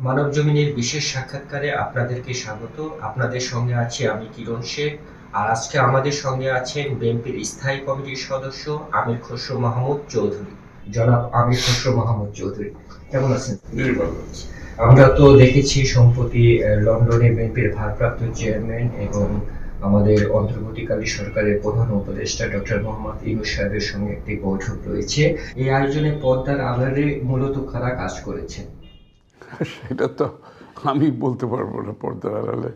মানবজমিনের বিশেষ সাক্ষাৎকারে আপনাদেরকে স্বাগত। আপনাদের সঙ্গে আছি আমি কিরণ শেখ। আর আজকে আমাদের সঙ্গে আছেন বিএনপির স্থায়ী কমিটির সদস্য আমির খসরু মাহমুদ চৌধুরী। জনাব আমির খসরু মাহমুদ চৌধুরী, কেমন আছেন? ভালো আছি। আমরা তো দেখেছি সম্প্রতি লন্ডনে বিএনপির ভারপ্রাপ্ত চেয়ারম্যান এবং আমাদের অন্তর্বর্তীকালী সরকারের প্রধান উপদেষ্টা ডক্টর মোহাম্মদ ইউনূস সাহেবের সঙ্গে একটি বৈঠক রয়েছে। এই আয়োজনে পর্দার আড়ালে মূলত কারা কাজ করেছে? সেটা তো আমি বলতে পারবো না পর্দার আড়ালে।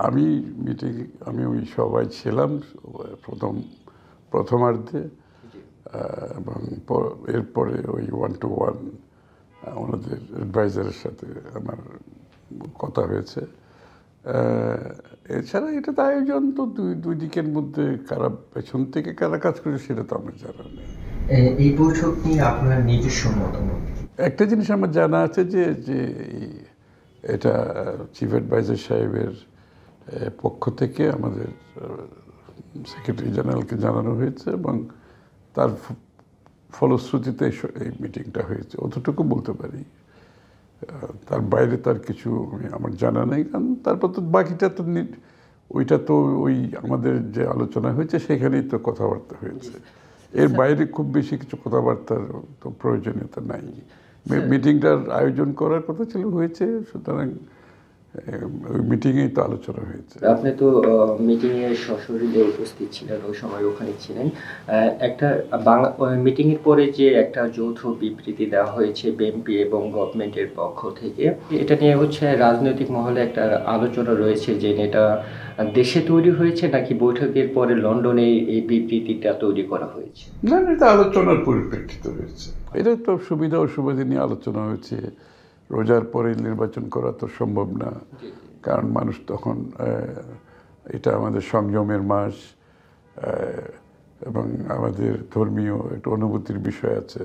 আমি আমি ওই সবাই ছিলাম প্রথমার্ধে, এবং এরপরে ওই 1-to-1 ওনাদের অ্যাডভাইজারের সাথে আমার কথা হয়েছে। এছাড়া এটা তো আয়োজন তো দুই দিকের মধ্যে কারা পেছন থেকে কারা কাজ করে সেটা তো আমার জানা নেই। এই বৈঠক নিয়ে আপনার নিজস্ব মতামত? একটা জিনিস আমার জানা আছে যে যে এটা চিফ অ্যাডভাইজার সাহেবের পক্ষ থেকে আমাদের সেক্রেটারি জেনারেলকে জানানো হয়েছে এবং তার ফলশ্রুতিতে এই মিটিংটা হয়েছে, অতটুকু বলতে পারি। তার বাইরে তার কিছু আমার জানা নেই, কারণ তারপর তো বাকিটা তো ওইটা তো ওই আমাদের যে আলোচনা হয়েছে সেখানেই তো কথাবার্তা হয়েছে। এর বাইরে খুব বেশি কিছু কথাবার্তার তো প্রয়োজনীয়তা নাই। মিটিংটার আয়োজন করার কথা ছিল, হয়েছে, সুতরাং ওই মিটিংয়েই তো আলোচনা হয়েছে। আপনি তো মিটিংয়ে সশরীরে উপস্থিত ছিলেন, ওই সময় ওখানে ছিলেন। একটা মিটিংয়ের পরে যে একটা যৌথ বিবৃতি দেওয়া হয়েছে বিএনপি এবং গভর্নমেন্টের পক্ষ থেকে, এটা নিয়ে হচ্ছে রাজনৈতিক মহলে একটা আলোচনা রয়েছে যে এটা দেশে তৈরি হয়েছে নাকি বৈঠকের পরে লন্ডনে এই বিবৃতিটা তৈরি করা হয়েছে? না, এটা আলোচনার পরিপ্রেক্ষিতে হয়েছে। এটা তো সুবিধা অসুবিধা নিয়ে আলোচনা হয়েছে। রোজার পরে নির্বাচন করা তো সম্ভব না, কারণ মানুষ তখন, এটা আমাদের সংযমের মাস এবং আমাদের ধর্মীয় একটা অনুভূতির বিষয় আছে।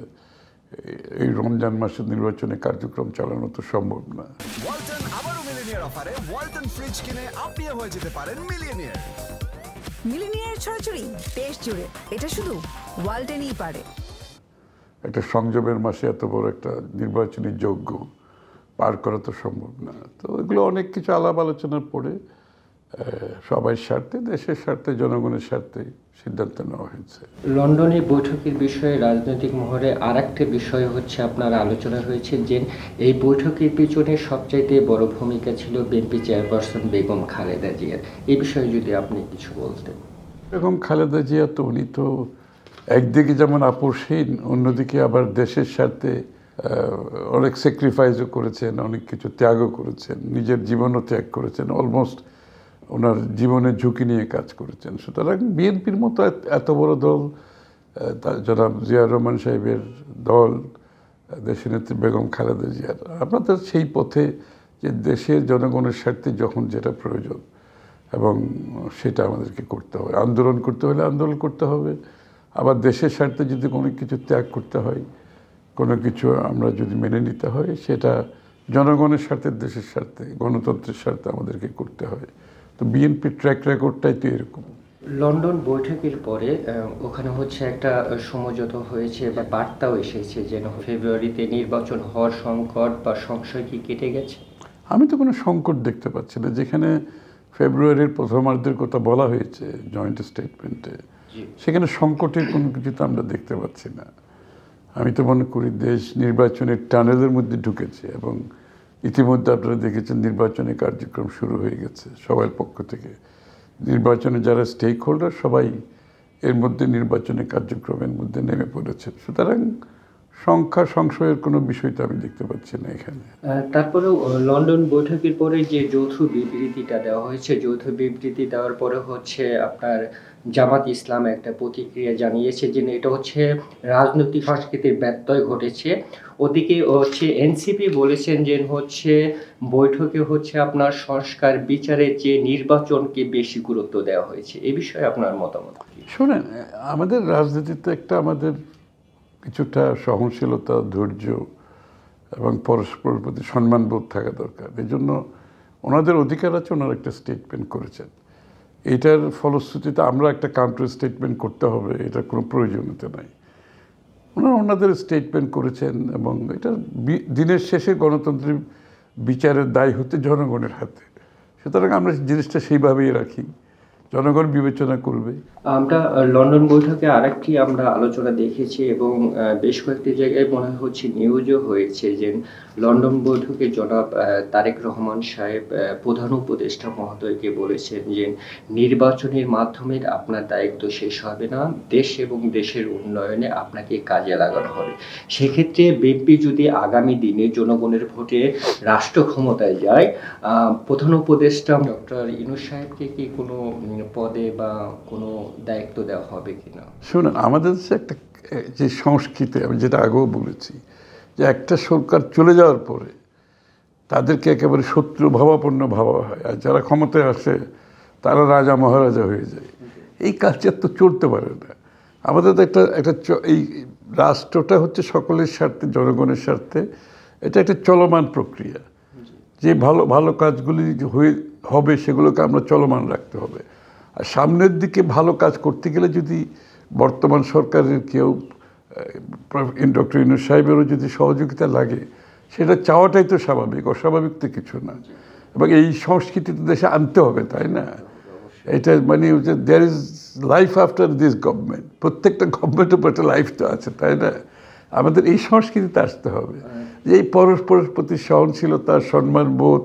এই রমজান মাসের নির্বাচনে কার্যক্রম চালানো তো সম্ভব না। ওয়ালটন আবারও মিলিনিয়ার অফারে ওয়ালটন ফ্রিজ কিনে আপনিও হয়ে যেতে পারেন মিলিয়নিয়ার। মিলিনিয়ার ছড়াছড়ি দেশ জুড়ে, এটা শুধু ওয়ালটনই পারে। একটা সংযমের মাসে এত বড় একটা নির্বাচনী যজ্ঞ পার করা তো সম্ভব না। তো এগুলো অনেক কিছু আলাপ আলোচনার পরে সবাই স্বার্থে, দেশের স্বার্থে, জনগণের স্বার্থে সিদ্ধান্ত নেওয়া হয়েছে। লন্ডনে বৈঠকের বিষয়ে রাজনৈতিক মহলে আর একটা বিষয় হচ্ছে আপনার আলোচনা হয়েছে যে এই বৈঠকের পিছনে সবচাইতে বড় ভূমিকা ছিল বিএনপি চেয়ারপারসন বেগম খালেদা জিয়ার। এই বিষয়ে যদি আপনি কিছু বলতেন। বেগম খালেদা জিয়া তো উনি তো একদিকে যেমন আপোষহীন, অন্যদিকে আবার দেশের স্বার্থে অনেক স্যাক্রিফাইসও করেছেন, অনেক কিছু ত্যাগও করেছেন, নিজের জীবনও ত্যাগ করেছেন, অলমোস্ট ওনার জীবনের ঝুঁকি নিয়ে কাজ করেছেন। সুতরাং বিএনপির মতো এত বড় দল, জনাব জিয়া রহমান সাহেবের দল, দেশনেত্রী বেগম খালেদা জিয়ার, আপনাদের সেই পথে যে দেশের জনগণের স্বার্থে যখন যেটা প্রয়োজন এবং সেটা আমাদেরকে করতে হবে। আন্দোলন করতে হলে আন্দোলন করতে হবে, আবার দেশের স্বার্থে যদি কোনো কিছু ত্যাগ করতে হয়, কোনো কিছু আমরা যদি মেনে নিতে হয়, সেটা জনগণের স্বার্থে, দেশের স্বার্থে, গণতন্ত্রের স্বার্থে আমাদেরকে করতে হয়। তো বিএনপির ট্র্যাক রেকর্ডটাই তো এরকম। লন্ডন বৈঠকের পরে ওখানে হচ্ছে একটা সমঝোতা হয়েছে বা বার্তাও এসেছে যেন ফেব্রুয়ারিতে নির্বাচন হওয়ার সংকট বা সংশয় কি কেটে গেছে? আমি তো কোনো সংকট দেখতে পাচ্ছি না। যেখানে ফেব্রুয়ারির প্রথমার্ধের কথা বলা হয়েছে জয়েন্ট স্টেটমেন্টে, সেখানে সংকটের কোনো কিছু তো আমরা দেখতে পাচ্ছি না। আমি তো মনে করি দেশ নির্বাচনের টানেলের মধ্যে ঢুকেছে এবং ইতিমধ্যে আপনারা দেখেছেন নির্বাচনের কার্যক্রম শুরু হয়ে গেছে সবার পক্ষ থেকে। নির্বাচনে যারা স্টেক হোল্ডার সবাই এর মধ্যে নির্বাচনের কার্যক্রমের মধ্যে নেমে পড়েছে। সুতরাং সংশয়ের কোনো বিষয় তো আমি দেখতে পাচ্ছি না এখানে। তারপরেও লন্ডন বৈঠকের পরে যে যৌথ বিবৃতিটা দেওয়া হয়েছে, যৌথ বিবৃতি দেওয়ার পরে হচ্ছে আপনার জামাত ইসলাম একটা প্রতিক্রিয়া জানিয়েছে যে এটা হচ্ছে রাজনৈতিক সংস্কৃতির ব্যত্যয় ঘটেছে। ওদিকে হচ্ছে এনসিপি বলেছেন যে হচ্ছে বৈঠকে হচ্ছে আপনার সংস্কার বিচারের যে নির্বাচনকে বেশি গুরুত্ব দেওয়া হয়েছে। এই বিষয়ে আপনার মতামত কি? শোনেন, আমাদের রাজনীতিতে একটা আমাদের কিছুটা সহনশীলতা, ধৈর্য এবং পরস্পরের প্রতি সম্মানবোধ থাকা দরকার। এই জন্য ওনাদের অধিকার আছে, ওনারা একটা স্টেটমেন্ট করেছেন। এটার ফলশ্রুতিতে আমরা একটা কাউন্টার স্টেটমেন্ট করতে হবে, এটার কোনো প্রয়োজনীয়তা নাই। ওনারা ওনাদের স্টেটমেন্ট করেছেন এবং এটা দিনের শেষে গণতন্ত্রের বিচারের দায় হতে জনগণের হাতে। সুতরাং আমরা জিনিসটা সেইভাবেই রাখি, জনগণ বিবেচনা করবে। আমরা লন্ডন বৈঠকে আরেকটি আমরা আলোচনা দেখেছি এবং বেশ কয়েকটি জায়গায় মনে হচ্ছে নিউজও হয়েছে যে লন্ডন বৈঠকে জনাব তারেক রহমান সাহেব প্রধান উপদেষ্টা মহোদয়কে বলেছেন যে নির্বাচনের মাধ্যমে আপনার দায়িত্ব শেষ হবে না, দেশ এবং দেশের উন্নয়নে আপনাকে কাজে লাগানো হবে। সেক্ষেত্রে বিএনপি যদি আগামী দিনে জনগণের ভোটে রাষ্ট্র ক্ষমতায় যায়, প্রধান উপদেষ্টা ডক্টর ইউনূস সাহেবকে কি কোনো পদে বা কোনো দায়িত্ব দেওয়া হবে কিনা? শুনুন, আমাদের দেশে একটা যে সংস্কৃতি, আমি যেটা আগেও বলেছি, যে একটা সরকার চলে যাওয়ার পরে তাদেরকে একেবারে শত্রু ভাবাপন্ন ভাবা হয়, আর যারা ক্ষমতায় আসে তারা রাজা মহারাজা হয়ে যায়। এই কালচার তো চলতে পারে না। আমাদের তো এই রাষ্ট্রটা হচ্ছে সকলের স্বার্থে, জনগণের স্বার্থে। এটা একটা চলমান প্রক্রিয়া। যে ভালো ভালো কাজগুলি হবে সেগুলোকে আমরা চলমান রাখতে হবে। আর সামনের দিকে ভালো কাজ করতে গেলে যদি বর্তমান সরকারের কেউ ডক্টর ইউনূস সাহেবেরও যদি সহযোগিতা লাগে, সেটা চাওয়াটাই তো স্বাভাবিক, অস্বাভাবিক তো কিছু না। এবং এই সংস্কৃতি তো দেশে আনতে হবে, তাই না? এটা মানে there is life after this government. প্রত্যেকটা গভর্নমেন্টের উপর একটা লাইফ তো আছে, তাই না? আমাদের এই সংস্কৃতিতে আসতে হবে যে এই পরস্পরের প্রতি সহনশীলতা, সম্মানবোধ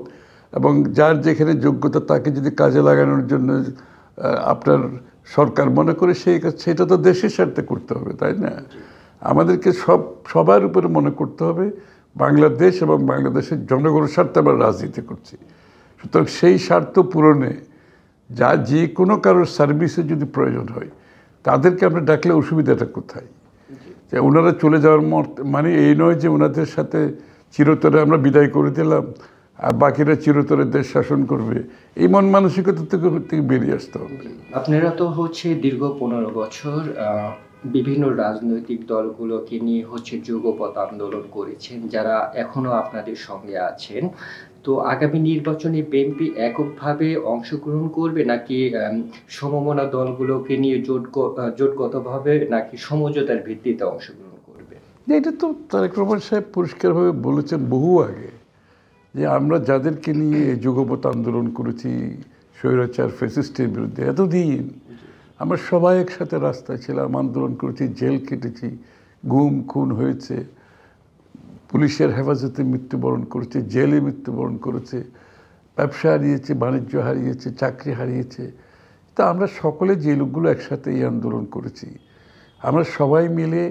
এবং যার যেখানে যোগ্যতা তাকে যদি কাজে লাগানোর জন্য আপনার সরকার মনে করে সেটা তো দেশের স্বার্থে করতে হবে, তাই না? আমাদেরকে সবার উপরে মনে করতে হবে বাংলাদেশ এবং বাংলাদেশের জনগণের স্বার্থে আমরা রাজনীতি করছি। সুতরাং সেই স্বার্থ পূরণে যে কোনো কারোর সার্ভিসে যদি প্রয়োজন হয় তাদেরকে আমরা ডাকলে অসুবিধাটা কোথায়? যে ওনারা চলে যাওয়ার মানে এই নয় যে ওনাদের সাথে চিরতরে আমরা বিদায় করে দিলাম আর বাকিরা চিরতরে দেশ শাসন করবে। এই মন মানসিকতা থেকে বেরিয়ে আসতে হবে। আপনারা তো হচ্ছে দীর্ঘ 15 বছর বিভিন্ন রাজনৈতিক দলগুলোকে নিয়ে হচ্ছে যুগপৎ আন্দোলন করেছেন, যারা এখনো আপনাদের সঙ্গে আছেন। তো আগামী নির্বাচনে বিএনপি এককভাবে অংশগ্রহণ করবে নাকি সমমনা দলগুলোকে নিয়ে জোটগতভাবে নাকি সমঝোতার ভিত্তিতে অংশগ্রহণ করবে? এটা তো তারেক রহমান সাহেব পরিষ্কারভাবে বলেছেন বহু আগে যে আমরা যাদেরকে নিয়ে যুগপৎ আন্দোলন করেছি স্বৈরাচার ফ্যাসিস্টের বিরুদ্ধে এতদিন, আমরা সবাই একসাথে রাস্তায় ছিলাম, আন্দোলন করেছি, জেল কেটেছি, গুম খুন হয়েছে, পুলিশের হেফাজতে মৃত্যুবরণ করেছে, জেলে মৃত্যুবরণ করেছে, ব্যবসা হারিয়েছে, বাণিজ্য হারিয়েছে, চাকরি হারিয়েছে। তা আমরা সকলে যে লোকগুলো একসাথে এই আন্দোলন করেছি, আমরা সবাই মিলে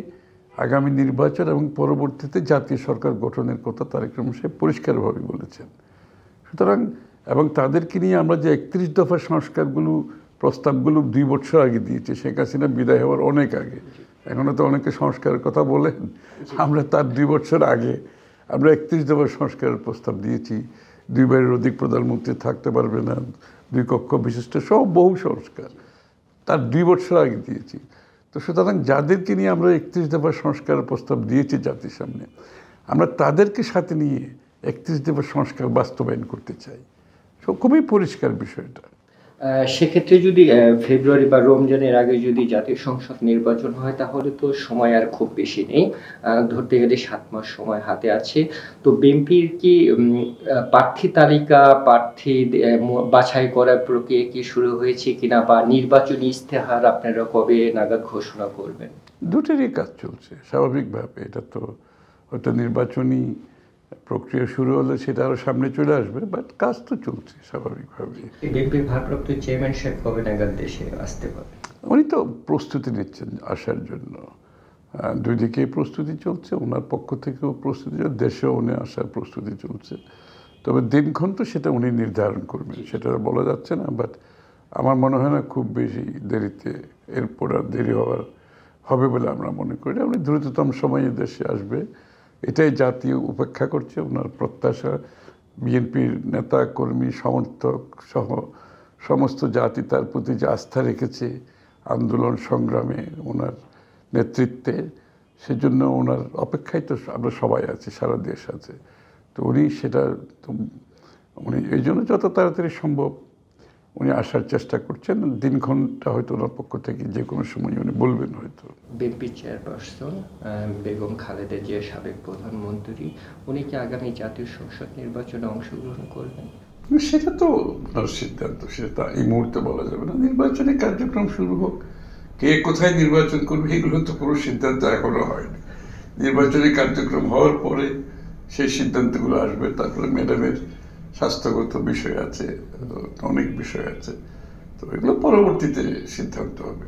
আগামী নির্বাচন এবং পরবর্তীতে জাতীয় সরকার গঠনের কথা তারেক রহমান সাহেব পরিষ্কারভাবে বলেছেন। সুতরাং এবং তাদেরকে নিয়ে আমরা যে 31 দফা সংস্কারগুলো প্রস্তাবগুলো 2 বছর আগে দিয়েছি, শেখ হাসিনা বিদায় হওয়ার অনেক আগে, এখনও তো অনেকে সংস্কারের কথা বলেন, আমরা তার 2 বছর আগে আমরা 31 দফা সংস্কারের প্রস্তাব দিয়েছি। 2 বারের অধিক প্রধানমন্ত্রী থাকতে পারবে না, 2 কক্ষ বিশিষ্ট সব বহু সংস্কার তার 2 বছর আগে দিয়েছি। তো সুতরাং যাদেরকে নিয়ে আমরা 31 দফা সংস্কারের প্রস্তাব দিয়েছি জাতির সামনে, আমরা তাদেরকে সাথে নিয়ে 31 দফা সংস্কার বাস্তবায়ন করতে চাই। খুবই পরিষ্কার বিষয়টা। সেক্ষেত্রে যদি ফেব্রুয়ারি বা রমজানের আগে যদি জাতীয় সংসদ নির্বাচন হয় তাহলে তো সময় আর খুব বেশি নেই, ধরতে গেলে 7 মাস সময় হাতে আছে। তো বিএনপির কি প্রার্থী তালিকা, প্রার্থী বাছাই করার প্রক্রিয়া কি শুরু হয়েছে কিনা, বা নির্বাচনী ইস্তেহার আপনারা কবে নাগাদ ঘোষণা করবেন? দুটোরই কাজ চলছে স্বাভাবিকভাবে। এটা তো একটা নির্বাচনী প্রক্রিয়া শুরু হলে সেটা আরও সামনে চলে আসবে, বাট কাজ তো চলছে স্বাভাবিকভাবে। বিএনপির ভারপ্রাপ্ত চেয়ারম্যান সাহেব কবে নাগাদ দেশে আসতে পারবে? উনি তো প্রস্তুতি নিচ্ছেন আসার জন্য, 2 দিকেই প্রস্তুতি চলছে, ওনার পক্ষ থেকেও প্রস্তুতি, দেশেও উনি আসার প্রস্তুতি চলছে। তবে দিনক্ষণ তো সেটা উনি নির্ধারণ করবেন, সেটা বলা যাচ্ছে না। বাট আমার মনে হয় না খুব বেশি দেরিতে, এরপর আর দেরি হবে বলে আমরা মনে করি না। উনি দ্রুততম সময়ে দেশে আসবে, এটাই জাতীয় উপেক্ষা করছে। ওনার প্রত্যাশা, বিএনপির নেতা কর্মী সমর্থক সহ সমস্ত জাতি তার প্রতি যে আস্থা রেখেছে আন্দোলন সংগ্রামে ওনার নেতৃত্বে, সেজন্য ওনার অপেক্ষায় তো আমরা সবাই আছি, সারা দেশ আছে। তো উনি সেটা উনি এই জন্য যত তাড়াতাড়ি সম্ভব উনি আসার চেষ্টা করছেন। দিনক্ষণটা হয়তো ওনার পক্ষ থেকে যে কোনো সময় উনি বলবেন হয়তো। বিএনপি চেয়ারপারসন বেগম খালেদা জিয়া, সাবেক প্রধানমন্ত্রী, উনি কি আগামী জাতীয় সংসদ নির্বাচনে অংশগ্রহণ করবেন? সেটা তো ওনার সিদ্ধান্ত, সেটা এই মুহূর্তে বলা যাবে না। নির্বাচনী কার্যক্রম শুরু হোক, কে কোথায় নির্বাচন করবে এগুলো তো কোনো সিদ্ধান্ত এখনো হয়নি। নির্বাচনী কার্যক্রম হওয়ার পরে সেই সিদ্ধান্তগুলো আসবে। তারপরে ম্যাডামের স্বাস্থ্যগত বিষয় আছে, অনেক বিষয় আছে, তো এগুলো পরবর্তীতে সিদ্ধান্ত হবে।